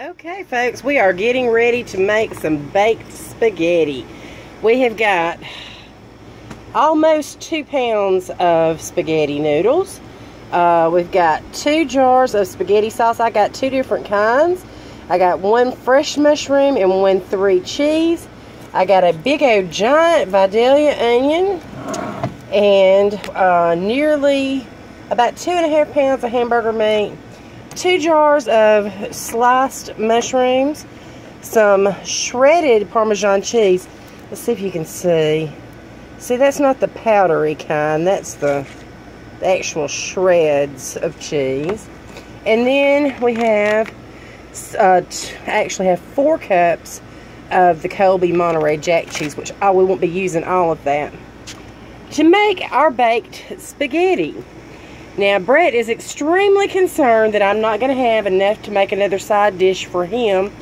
Okay, folks, we are getting ready to make some baked spaghetti. We have got almost 2 pounds of spaghetti noodles. We've got 2 jars of spaghetti sauce. I got 2 different kinds. I got 1 fresh mushroom and 1 3 cheese. I got a big old giant Vidalia onion and nearly about 2.5 pounds of hamburger meat. 2 jars of sliced mushrooms, some shredded Parmesan cheese. Let's see if you can see. See, that's not the powdery kind. That's the actual shreds of cheese. And then we have, actually have 4 cups of the Colby Monterey Jack cheese, which we won't be using all of that, to make our baked spaghetti. Now, Brett is extremely concerned that I'm not going to have enough to make another side dish for him,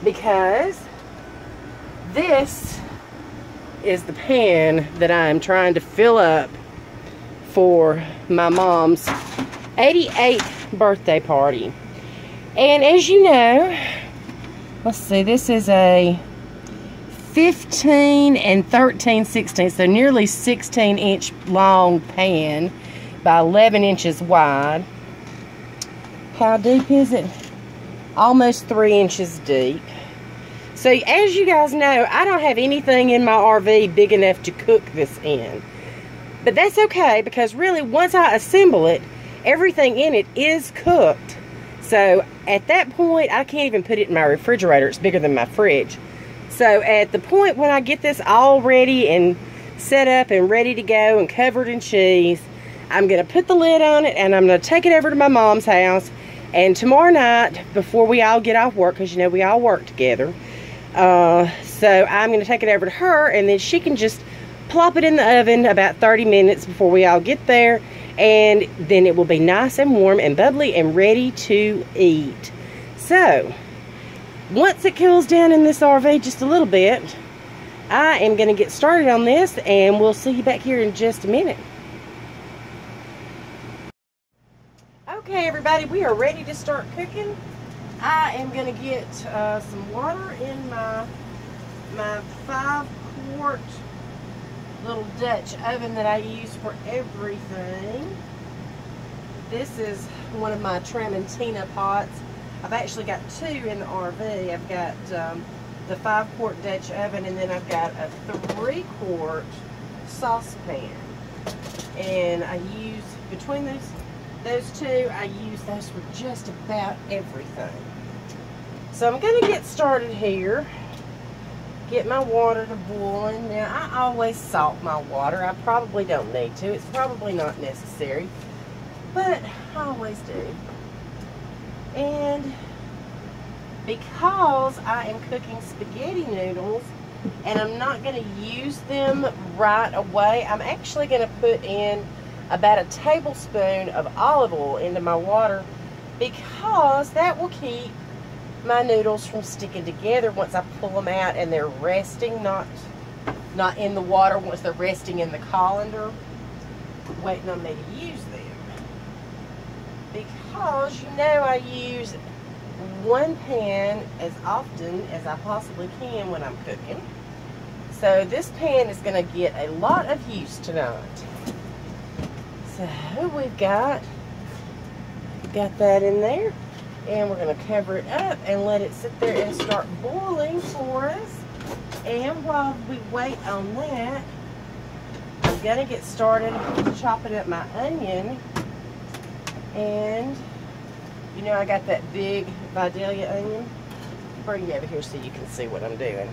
because this is the pan that I'm trying to fill up for my mom's 88th birthday party. And as you know, let's see, this is a 15 and 13/16, so nearly 16-inch long pan by 11 inches wide. How deep is it? Almost 3 inches deep. So as you guys know, I don't have anything in my RV big enough to cook this in. But that's okay, because really once I assemble it, everything in it is cooked. So at that point, I can't even put it in my refrigerator. It's bigger than my fridge. So at the point when I get this all ready and set up and ready to go and covered in cheese, I'm going to put the lid on it and I'm going to take it over to my mom's house. And tomorrow night, before we all get off work, because you know we all work together, so I'm going to take it over to her, and then she can just plop it in the oven about 30 minutes before we all get there, and then it will be nice and warm and bubbly and ready to eat. So once it cools down in this RV just a little bit, I am going to get started on this, and we'll see you back here in just a minute. Okay, everybody, we are ready to start cooking. I am going to get some water in my 5-quart little Dutch oven that I use for everything. This is one of my Tramontina pots. I've actually got 2 in the RV. I've got the 5-quart Dutch oven, and then I've got a 3-quart saucepan. And I use, between those 2, I use those for just about everything. So I'm going to get started here. Get my water to boiling. Now, I always salt my water. I probably don't need to. It's probably not necessary, but I always do. And because I am cooking spaghetti noodles and I'm not going to use them right away, I'm actually going to put in about a tablespoon of olive oil into my water, because that will keep my noodles from sticking together once I pull them out and they're resting, not in the water, once they're resting in the colander, waiting on me to use them. Because you know I use 1 pan as often as I possibly can when I'm cooking. So this pan is going to get a lot of use tonight. So we've got that in there, and we're going to cover it up and let it sit there and start boiling for us. And while we wait on that, I'm going to get started chopping up my onion. And you know I got that big Vidalia onion. Bring you over here so you can see what I'm doing.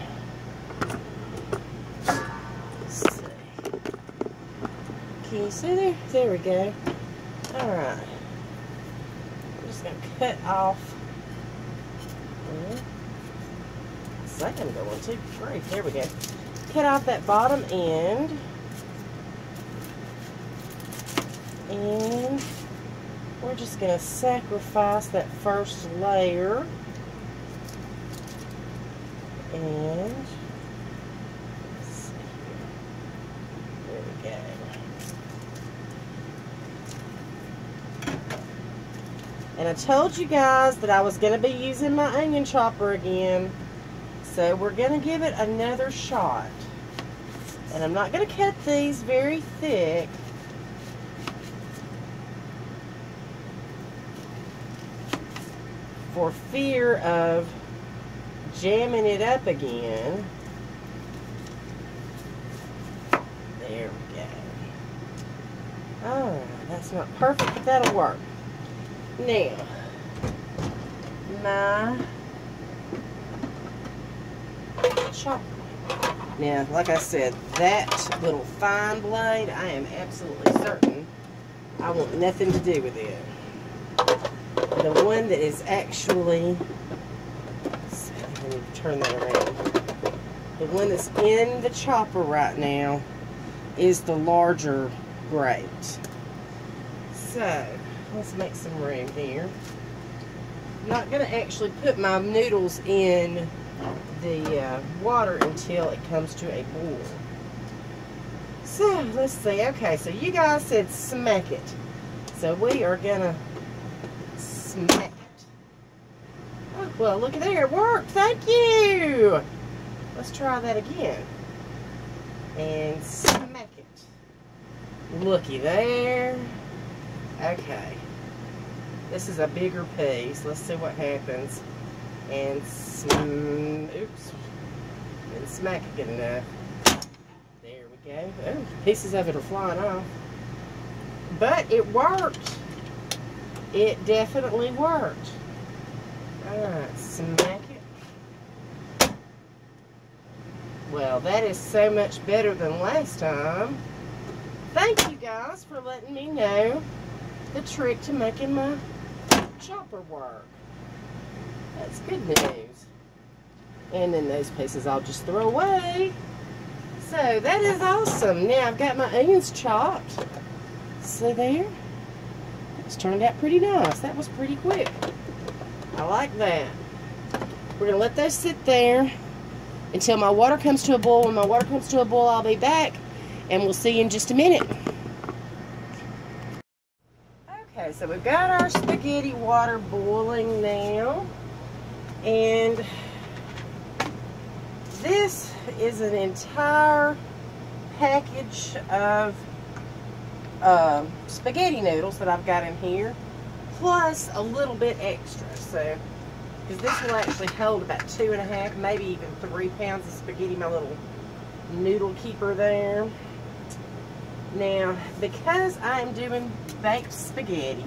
Can you see there? There we go. Alright. I'm just going to cut off. It's like I'm going too free. There we go. Cut off that bottom end. And we're just going to sacrifice that first layer. And let's see here. There we go. And I told you guys that I was going to be using my onion chopper again. So we're going to give it another shot. And I'm not going to cut these very thick. For fear of jamming it up again. There we go. Oh, that's not perfect, but that'll work. Now, my chopper. Now, like I said, that little fine blade, I am absolutely certain I want nothing to do with it. The one that is actually, let me turn that around. The one that's in the chopper right now is the larger grate. So, let's make some room here. I'm not going to actually put my noodles in the water until it comes to a boil. So, let's see. Okay, so you guys said smack it. So, we are going to smack it. Oh, well, look at there. It worked. Thank you. Let's try that again. And smack it. Looky there. Okay. This is a bigger piece. Let's see what happens. And oops. Didn't smack it good enough. There we go. Oh, pieces of it are flying off. But it worked. It definitely worked. Alright, smack it. Well, that is so much better than last time. Thank you guys for letting me know the trick to making my chopper work. That's good news. And then those pieces I'll just throw away. So that is awesome. Now I've got my onions chopped. See there? It's turned out pretty nice. That was pretty quick. I like that. We're going to let those sit there until my water comes to a boil. When my water comes to a boil, I'll be back and we'll see you in just a minute. Okay, so we've got our spaghetti water boiling now. And this is an entire package of spaghetti noodles that I've got in here, plus a little bit extra. So, because this will actually hold about 2.5, maybe even 3 pounds of spaghetti, my little noodle keeper there. Now, because I am doing baked spaghetti,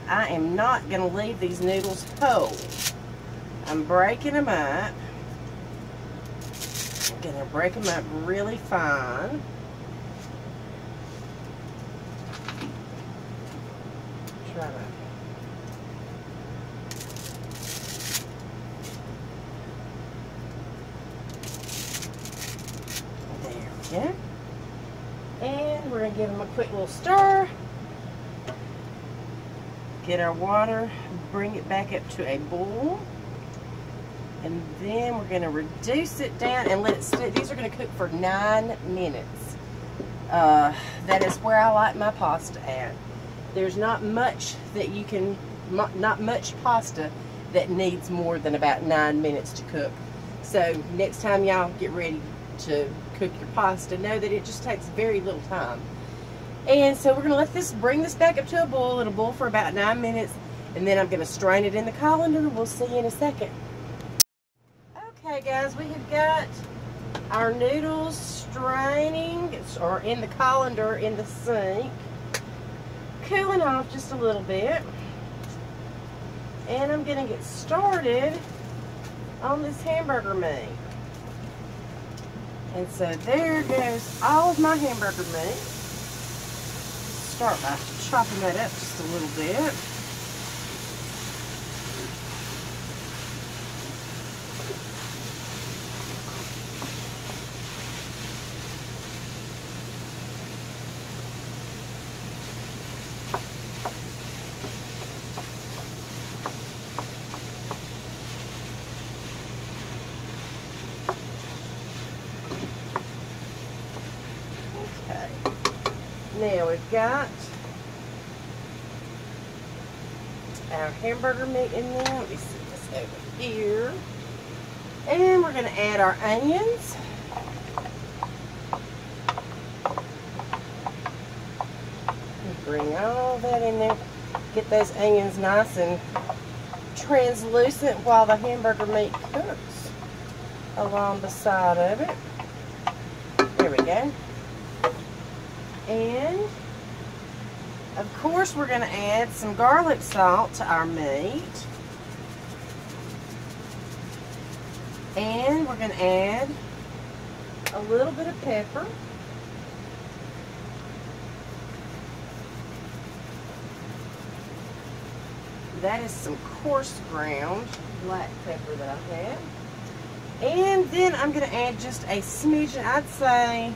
I am not going to leave these noodles whole. I'm breaking them up. I'm going to break them up really fine. Try that. There we go. And we're going to give them a quick little stir. Get our water, bring it back up to a boil. And then we're going to reduce it down and let it sit. These are going to cook for 9 minutes. That is where I like my pasta at. There's not much that you can, not much pasta that needs more than about 9 minutes to cook. So next time y'all get ready to cook your pasta, know that it just takes very little time. And so we're going to let this, bring this back up to a boil. It'll boil for about 9 minutes, and then I'm going to strain it in the colander. We'll see you in a second. Okay guys, we have got our noodles straining, or in the colander in the sink, cooling off just a little bit. And I'm going to get started on this hamburger meat. And so there goes all of my hamburger meat. Start by chopping that up just a little bit. Now we've got our hamburger meat in there. Let me see this over here. And we're going to add our onions. Bring all that in there. Get those onions nice and translucent while the hamburger meat cooks along the side of it. There we go. And of course we're going to add some garlic salt to our meat. And we're going to add a little bit of pepper. That is some coarse ground black pepper that I have. And then I'm going to add just a smidgen, I'd say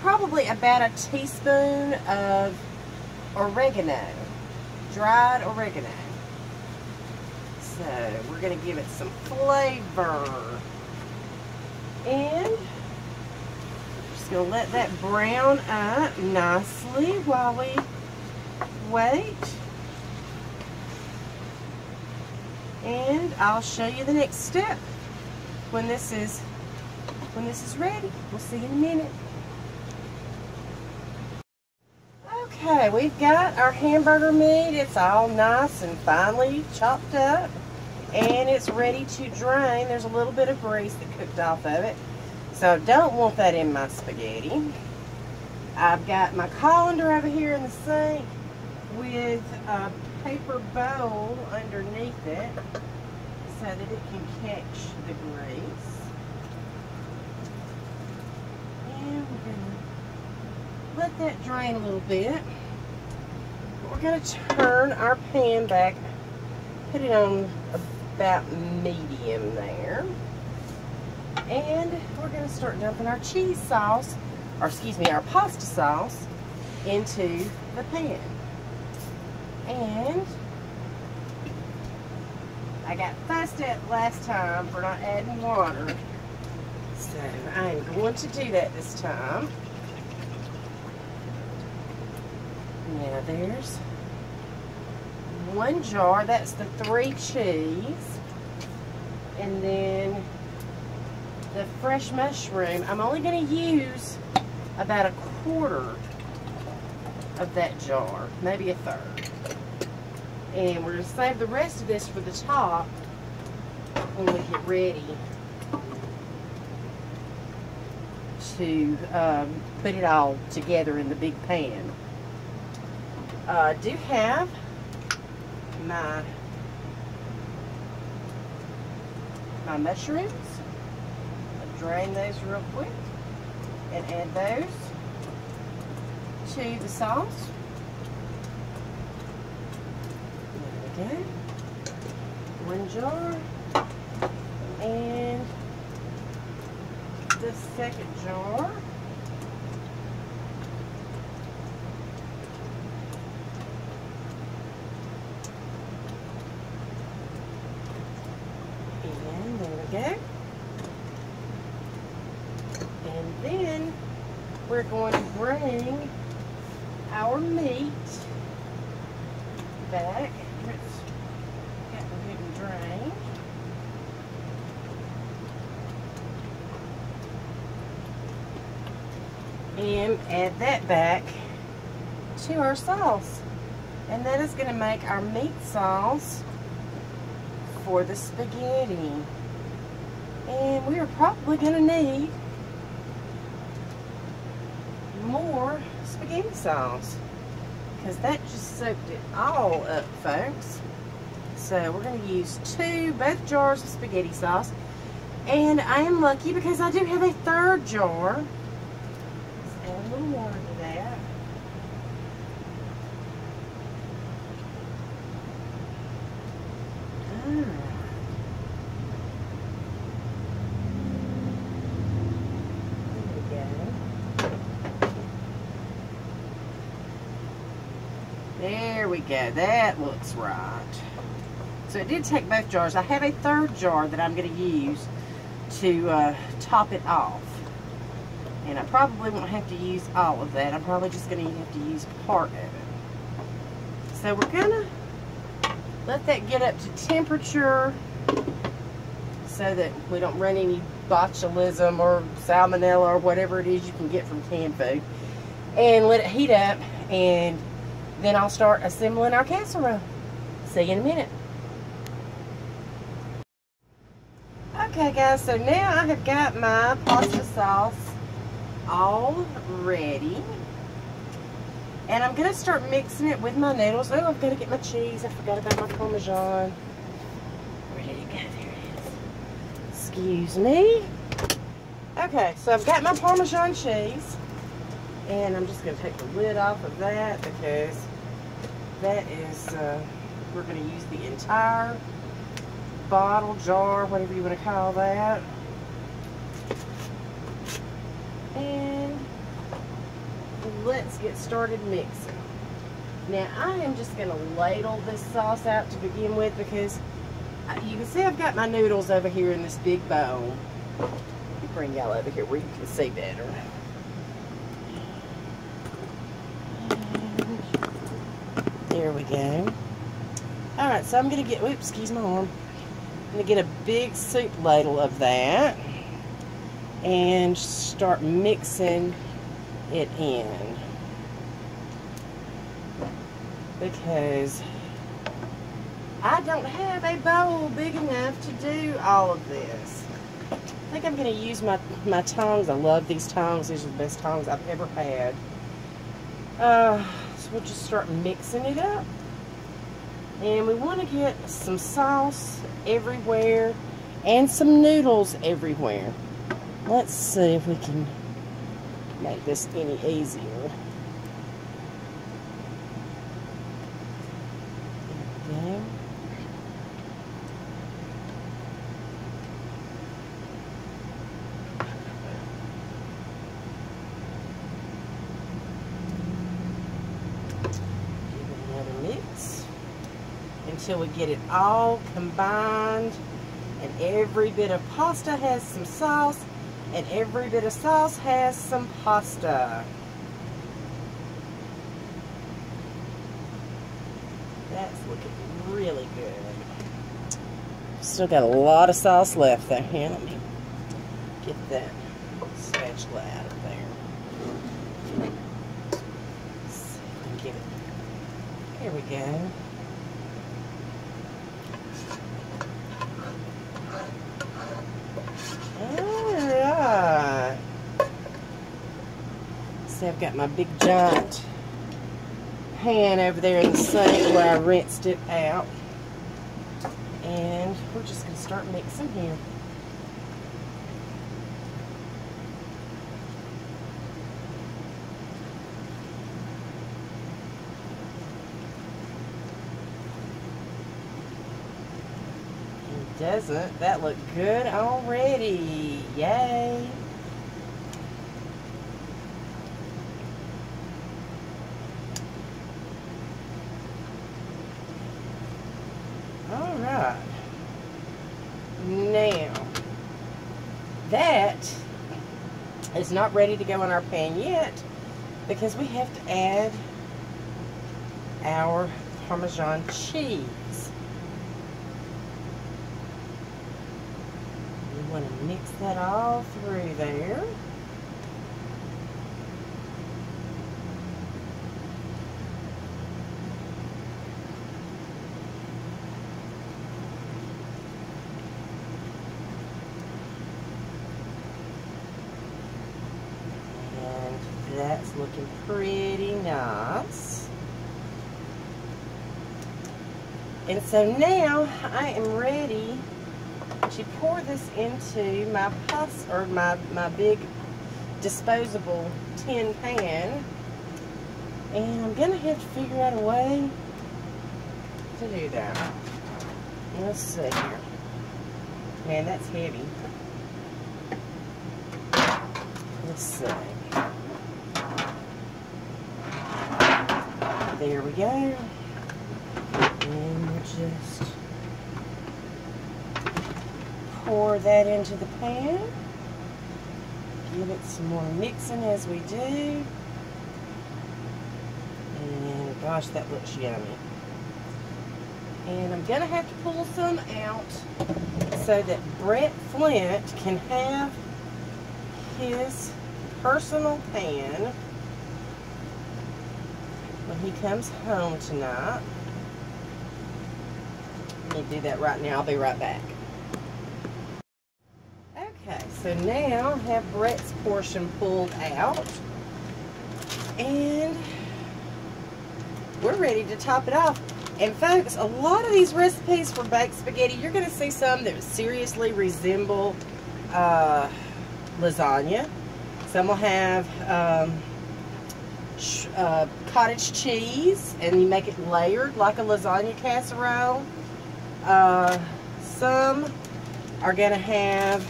probably about a teaspoon of oregano, dried oregano. So we're going to give it some flavor. And just going to let that brown up nicely while we wait. And I'll show you the next step when this is ready. We'll see you in a minute. Okay, we've got our hamburger meat. It's all nice and finely chopped up, and it's ready to drain. There's a little bit of grease that cooked off of it, so I don't want that in my spaghetti. I've got my colander over here in the sink with a paper bowl underneath it so that it can catch the grease. And we're going to let that drain a little bit. We're going to turn our pan back, put it on about medium there, and we're going to start dumping our cheese sauce, or excuse me, our pasta sauce into the pan. And I got fussed at last time for not adding water, so I'm going to do that this time. Now there's one jar, that's the 3 cheese, and then the fresh mushroom. I'm only going to use about 1/4 of that jar, maybe 1/3. And we're going to save the rest of this for the top when we get ready to put it all together in the big pan. I do have my mushrooms. I'll drain those real quick and add those to the sauce. There we go. One jar. And the second jar. And there we go. And then we're going to bring our meat back. It's got the good and drained. And add that back to our sauce. And that is going to make our meat sauce for the spaghetti. And we are probably going to need more spaghetti sauce, because that just soaked it all up, folks. So we're going to use both jars of spaghetti sauce, and I am lucky because I do have a 3rd jar. Let's add a little water to that. There we go. That looks right. So it did take both jars. I have a 3rd jar that I'm going to use to top it off. And I probably won't have to use all of that. I'm probably just going to have to use part of it. So we're going to Let that get up to temperature so that we don't run any botulism or salmonella or whatever it is you can get from canned food. And let it heat up, and then I'll start assembling our casserole. See you in a minute. Okay guys, so now I have got my pasta sauce all ready. And I'm going to start mixing it with my noodles. Oh, I've got to get my cheese. I forgot about my parmesan. Where did it go? There it is. Excuse me. Okay, so I've got my parmesan cheese. And I'm just going to take the lid off of that because that is, we're going to use the entire bottle, jar, whatever you want to call that. And let's get started mixing. Now I am just going to ladle this sauce out to begin with because you can see I've got my noodles over here in this big bowl. Let me bring y'all over here where you can see better. There we go. Alright, so I'm going to get, oops, excuse my arm. I'm going to get a big soup ladle of that and start mixing it in. Because I don't have a bowl big enough to do all of this. I think I'm going to use my tongs. I love these tongs. These are the best tongs I've ever had. So we'll just start mixing it up. And we want to get some sauce everywhere and some noodles everywhere. Let's see if we can make this any easier. There we go. Give it another mix until we get it all combined, and every bit of pasta has some sauce, and every bit of sauce has some pasta. That's looking really good. Still got a lot of sauce left there. Here, let me get that spatula out of there. Let's see if we can get it. There we go. Alright. See, I've got my big giant pan over there in the sink where I rinsed it out. And we're just going to start mixing here. Doesn't that look good already? Yay! Alright. Now, that is not ready to go in our pan yet because we have to add our Parmesan cheese. We want to mix that all through there. And that's looking pretty nice. And so now I am ready to pour this into my pasta, or my big disposable tin pan, and I'm gonna have to figure out a way to do that. Let's see here. Man, that's heavy. Let's see. There we go. And we'll just pour that into the pan. Give it some more mixing as we do. And gosh, that looks yummy. And I'm going to have to pull some out so that Brett Flint can have his personal pan when he comes home tonight. Let me do that right now. I'll be right back. Okay, so now I have Brett's portion pulled out. And we're ready to top it off. And folks, a lot of these recipes for baked spaghetti, you're going to see some that seriously resemble lasagna. Some will have cottage cheese, and you make it layered like a lasagna casserole. Some are going to have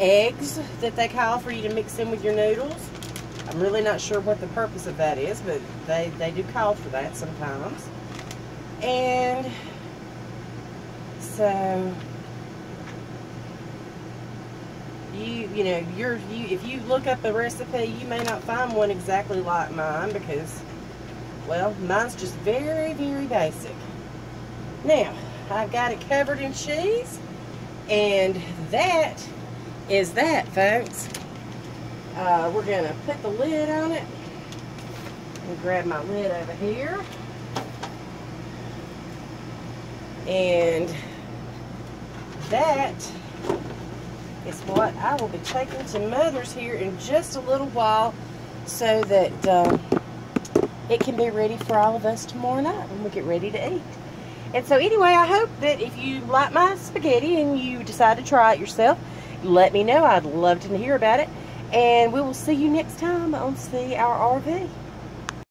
eggs that they call for you to mix in with your noodles. I'm really not sure what the purpose of that is, but they do call for that sometimes. And so if you look up a recipe, you may not find one exactly like mine because, well, mine's just very, very basic. Now, I've got it covered in cheese, and that is that, folks. We're going to put the lid on it. And grab my lid over here. And that is what I will be taking to Mother's here in just a little while so that it can be ready for all of us tomorrow night when we get ready to eat. And so anyway, I hope that if you like my spaghetti and you decide to try it yourself, let me know. I'd love to hear about it. And we will see you next time on See Our RV.